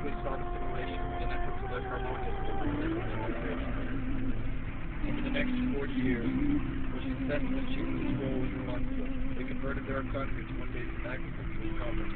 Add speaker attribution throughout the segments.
Speaker 1: initially sought assimilation in an effort to live harmoniously with their civilization. Over the next 40 years, their success in achieving this goal was remarkable. They converted their economy to one based on agriculture and commerce,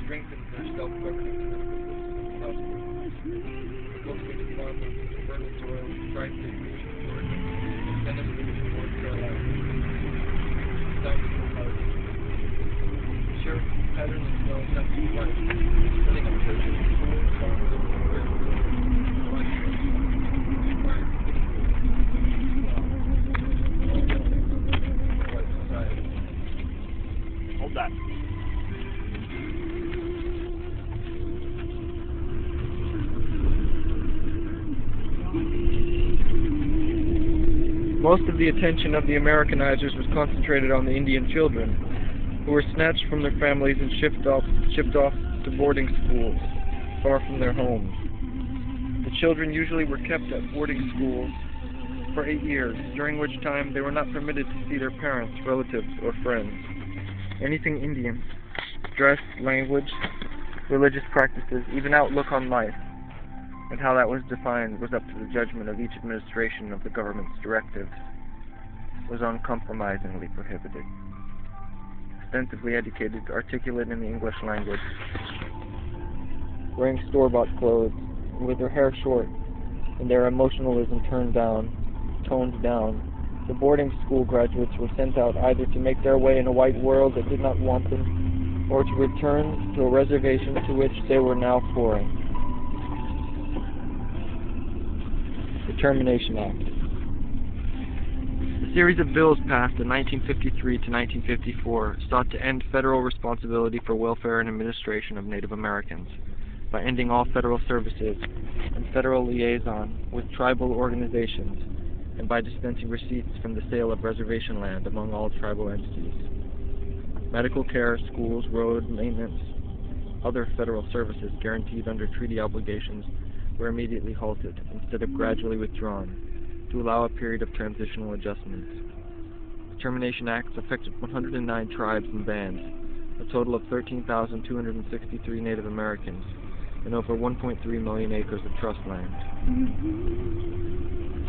Speaker 1: strengthened their self-governing political system and prospered. They cultivated farmland in fertile soil in tri-state region of Georgia, extended the region of North Carolina, established their housing. The shared pattern of well sense of life, setting up churches, schools, farms, and railroads, inspired
Speaker 2: Hold that.
Speaker 1: Most of the attention of the Americanizers was concentrated on the Indian children, who were snatched from their families and shipped off to boarding schools far from their homes. The children usually were kept at boarding schools for 8 years, during which time they were not permitted to see their parents, relatives, or friends. Anything Indian, dress, language, religious practices, even outlook on life, and how that was defined was up to the judgment of each administration of the government's directives, was uncompromisingly prohibited. Extensively educated, articulate in the English language, wearing store-bought clothes, and with their hair short, and their emotionalism toned down, the boarding school graduates were sent out either to make their way in a white world that did not want them, or to return to a reservation to which they were now foreign. The Termination Act. A series of bills passed in 1953 to 1954 sought to end federal responsibility for welfare and administration of Native Americans by ending all federal services and federal liaison with tribal organizations, and by dispensing receipts from the sale of reservation land among all tribal entities. Medical care, schools, road maintenance, other federal services guaranteed under treaty obligations were immediately halted instead of gradually withdrawn to allow a period of transitional adjustment. The Termination Acts affected 109 tribes and bands, a total of 13,263 Native Americans, and over 1.3 million acres of trust land.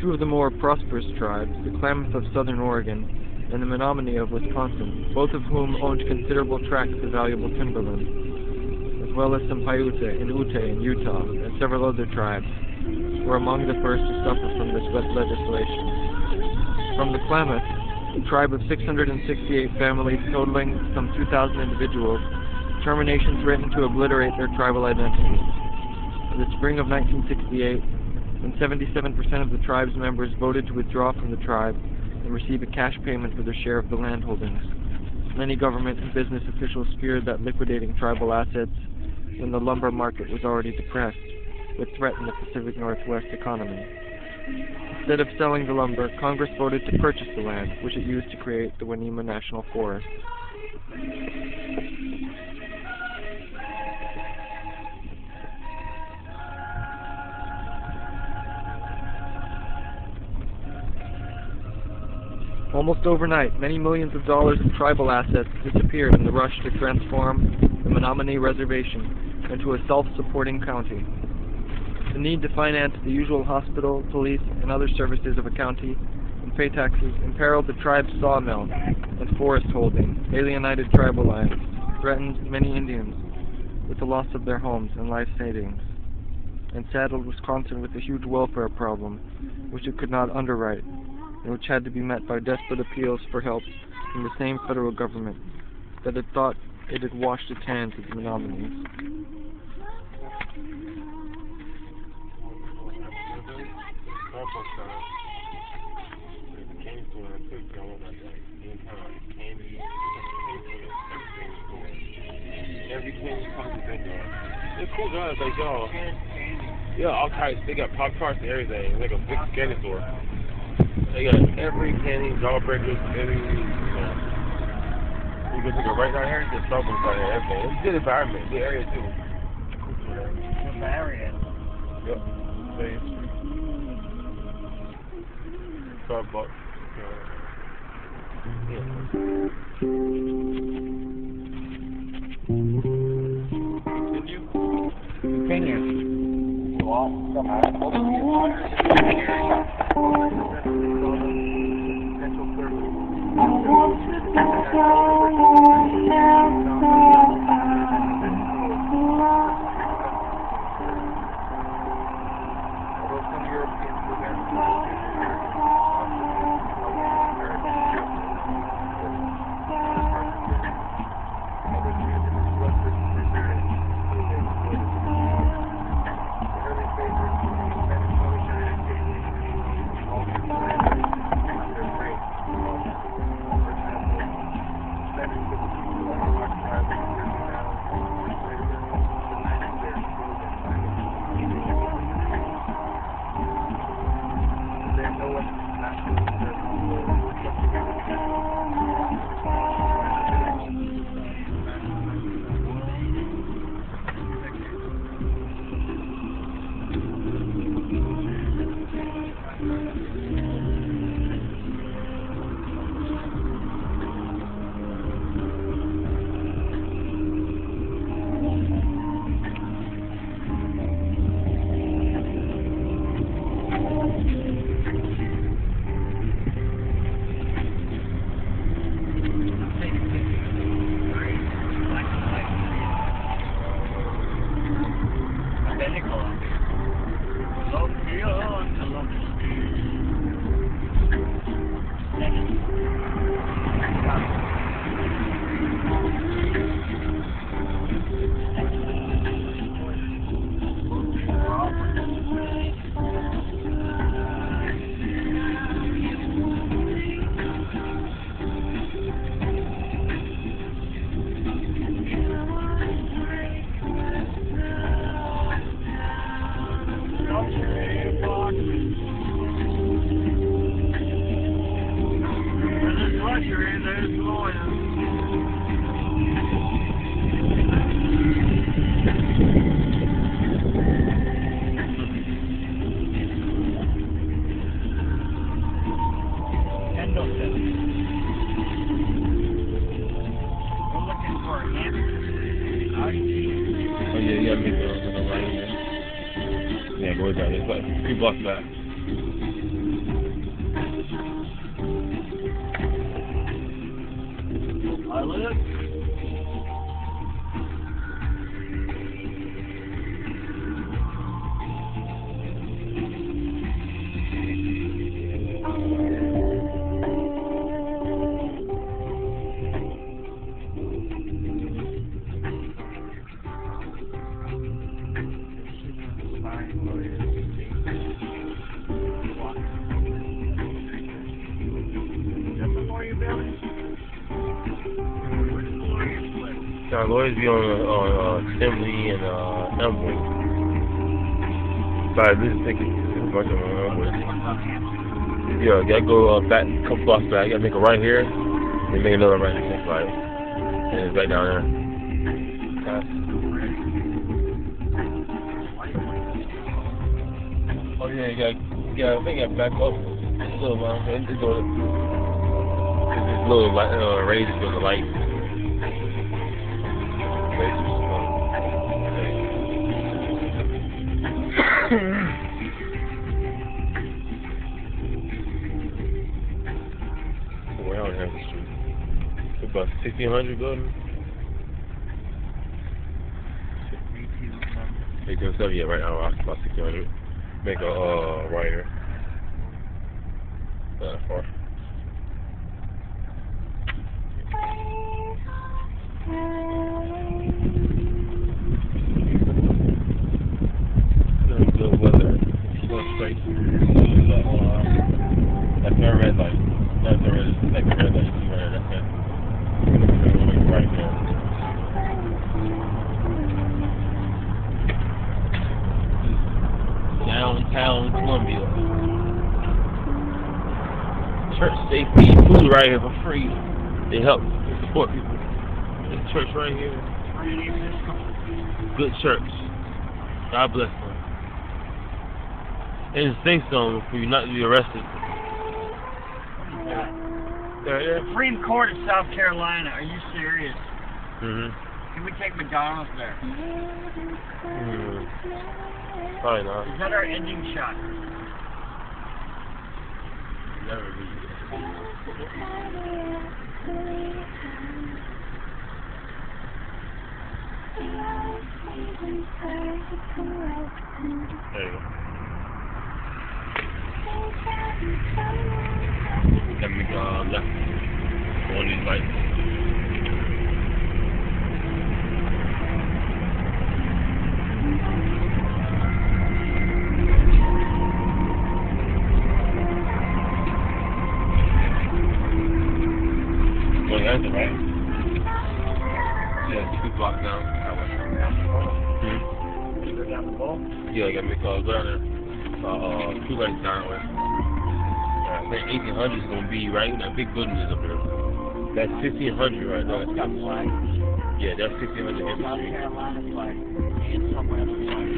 Speaker 1: Two of the more prosperous tribes, the Klamath of southern Oregon and the Menominee of Wisconsin, both of whom owned considerable tracts of valuable timberland, as well as some Paiute and Ute in Utah and several other tribes, were among the first to suffer from this legislation. From the Klamath, a tribe of 668 families totaling some 2,000 individuals, terminations threatened to obliterate their tribal identity. In the spring of 1968, when 77% of the tribe's members voted to withdraw from the tribe and receive a cash payment for their share of the land holdings, many government and business officials feared that liquidating tribal assets when the lumber market was already depressed would threaten the Pacific Northwest economy. Instead of selling the lumber, Congress voted to purchase the land, which it used to create the Wanima National Forest. Almost overnight, many millions of dollars in tribal assets disappeared in the rush to transform the Menominee Reservation into a self-supporting county. The need to finance the usual hospital, police, and other services of a county and pay taxes imperiled the tribe's sawmill and forest holding, alienated tribal lands, threatened many Indians with the loss of their homes and life savings, and saddled Wisconsin with a huge welfare problem which it could not underwrite, and which had to be met by desperate appeals for help from the same federal government that had thought it had washed its hands of the Menominees.
Speaker 2: Every candy possible think of. They're cool guys, like y'all. Yeah, all types. They got Pop-Tarts and everything. It's like a big candy store. They got every candy, jawbreakers, everything. You can take a right down here, you can Starbucks right here, everything. It's a good environment, good area too.
Speaker 3: Good area.
Speaker 2: Yep. Starbucks. Yeah. Continue.
Speaker 3: Continue. Well,
Speaker 2: Yeah, go back. It's like 3 blocks back.
Speaker 3: Pilot.
Speaker 2: I'll always be on Assembly and Elmwood. But this is thinking a bunch of Elmwood. Yeah, gotta go back, a couple blocks back. Gotta make a right here, then make another right here, like, and it's back down there. Oh yeah, you gotta, I think you gotta back up a little while. It's this little light, raise for the light. We're out here on the street. It's about 1600 building. 1807, yeah, right now, about 1600. Make a right here. Not that far. Good weather. Go straight. That's our red light. That's the red. That's the red light. You see right there. That's right there. Downtown Columbia. Church safety food right here for free. They help support people. This church right here. Good church. God bless them. They just say something for you not to be arrested.
Speaker 3: Supreme Court of South Carolina. Are you serious?
Speaker 2: Mm-hmm.
Speaker 3: Can we take McDonald's there?
Speaker 2: Mm-hmm. Probably not.
Speaker 3: Is that our ending shot?
Speaker 2: Never be. There you go. Let me go left. Go on these lights. That's it, right? Yeah, 2 blocks down.
Speaker 3: Down the bowl?
Speaker 2: Yeah, I got me called down there. 2 lights down. I think 1800 is gonna be right. That big building is up there. That's 1500 right there.
Speaker 3: Got flag.
Speaker 2: Yeah, that's 1500
Speaker 3: South
Speaker 2: Street.
Speaker 3: Carolina flag. And somewhere else flag.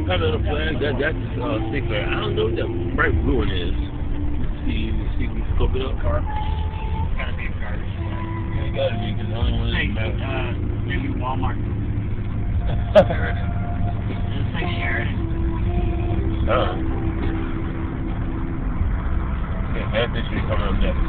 Speaker 2: Kind of the flag. That's stick flag. I don't know what that bright blue one is. See, we scope it up.
Speaker 3: Gotta be a garbage flag.
Speaker 2: Yeah, it gotta be, because the only one
Speaker 3: Hey,
Speaker 2: that matters.
Speaker 3: maybe Walmart. Does it say Sheridan?
Speaker 2: Yeah, that's the street coming up next.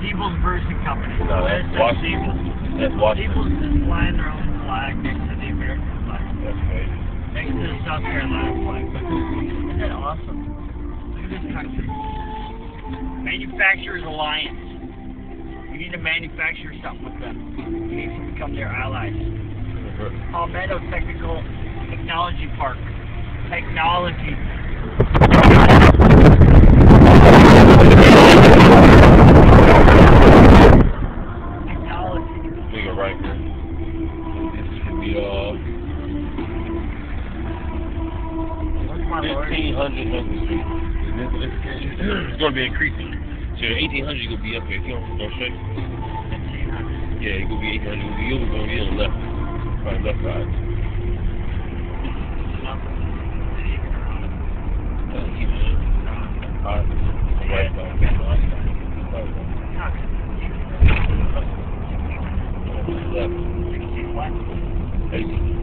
Speaker 3: Siebel's Brewing Company.
Speaker 2: No, that's Washington. That's Washington.
Speaker 3: Siebel's is flying their own flag next to the American flag.
Speaker 2: That's crazy.
Speaker 3: Next to the South Carolina flag. Isn't that awesome? Look at this country. Manufacturers Alliance. We need to manufacture something with them. We need to become their allies. Palmetto Technical Technology Park. Technology. Technology.
Speaker 2: Bigger right here. This should be 1500 Hudson Street. It's going to be increasing. So 1800 is going to be up here. You know straight?
Speaker 3: 1500.
Speaker 2: Yeah, it could be 800. You're going to be on the left. Right, left side. Right side. Left. 18.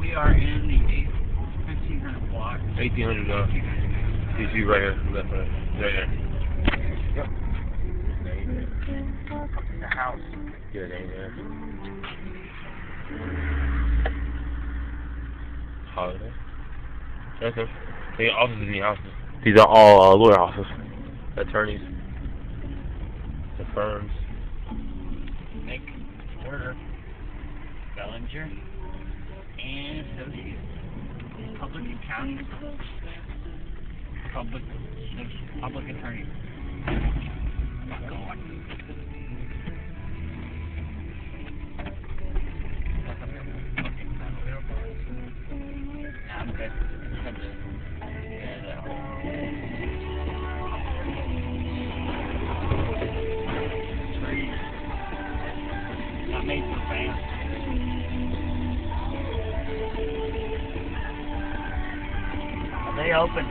Speaker 3: We are in the 1500 block.
Speaker 2: 1800 you see right here, left right. Right there. Yep.
Speaker 3: The house.
Speaker 2: Yeah, right there. Holiday. That's it. They got offices in the houses. These are all lawyer offices. Attorneys. The firms.
Speaker 3: Nick Porter. Bellinger. And Associates. Public accounting. Public attorney. I'm good. Not made for fans. Are they open?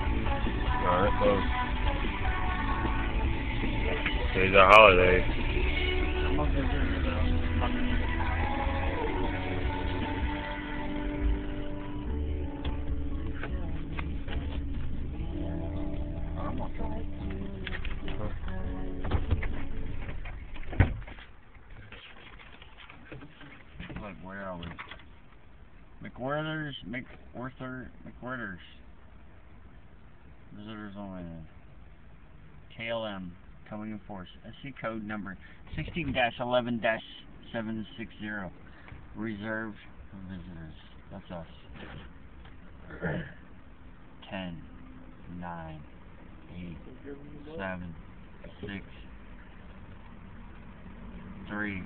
Speaker 2: No, they're closed. Today's a holiday.
Speaker 3: I'm a visitor though. Look, where are we? McWhirters. Visitors only. KLM coming in force. SC code number 16-11-760. Reserved for visitors. That's us. 10, 9, 8, 7, 6, 3.